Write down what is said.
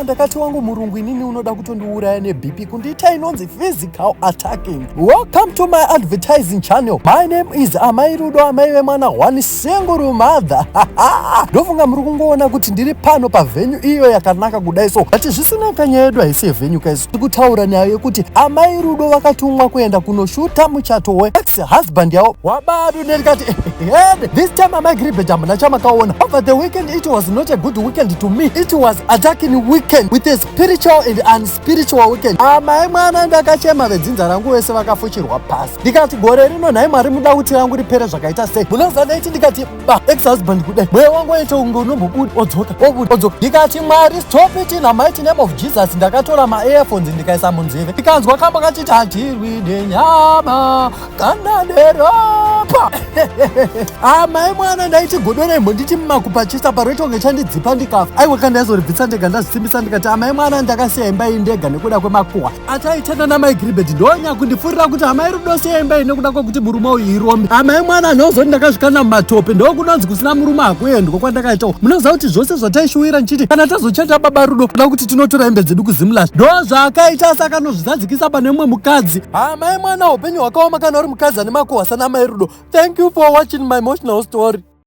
Ndakati wangu murungu inini unoda kutondiuraya neBP kundiita inonzi physical attacking. Welcome to my advertising channel. My name is Amai Rudo, amai wemwana one single mother. Ndofunga muri kungoona kuti ndiri pano pavenue iyo yakanaka kudai so. Ati zvisina kanyedu haisi venue kaisi. Tikutaura nayo kuti Amai Rudo vakatumwa kuenda kunoshuta muchato ex-husband yao. Wabadu nelikati this time Amai Gribet amuna chamakaona. Over the weekend it was not a good weekend to me. It was attacking weekend with a spiritual and unspiritual weekend. Amai mwana ndakachema vedzinza rangu vese vakafuchirwa pasi. Ndikati gore rino nhai Mwari muda kuti rangu ripere zvakaita sei. Munoziva ndaiti ndikati ex-husband kudai. Mweya wangu waita kunge unombobudi odzoka. Ndikati Mwari stop it in the mighty name of Jesus. Ndakatora ma-earphones ndikaisa munzeve. Ndikanzwa kamba kachiti hatirwi nenyama kana neropa. Amai mwana ndaiti godorembo nditi mumakupachisa paroito ngechandidzipa ndikafa. Aiwa kandazoribvisa ndega ndazvisimbisa ndikati amai mwana ndakasiya imba iyi ndega nekuda kwemakuhwa. Ataitana naMai Gribet ndonya kundifurira kuti Amai Rudo siya imba iyi nekuda kwekuti murume uyu irombe. Amai mwana nhozoti ndakazvikana mumatope ndokunonzi kusina murume hakuendwa kwandakaitawo. Munoziva kuti zvose zvataishuwira nchiti kana tazochata baba Rudo kuda kuti tinotora hembe dzedu kuzimulashi. Ndozvaakaita saka nozvizadzikisa pane mumwe mukadzi. Amai mwana upenyu hwakaoma kana uri mukadzi ane makuhwa sana Amai Rudo. Thank you for watching my emotional story.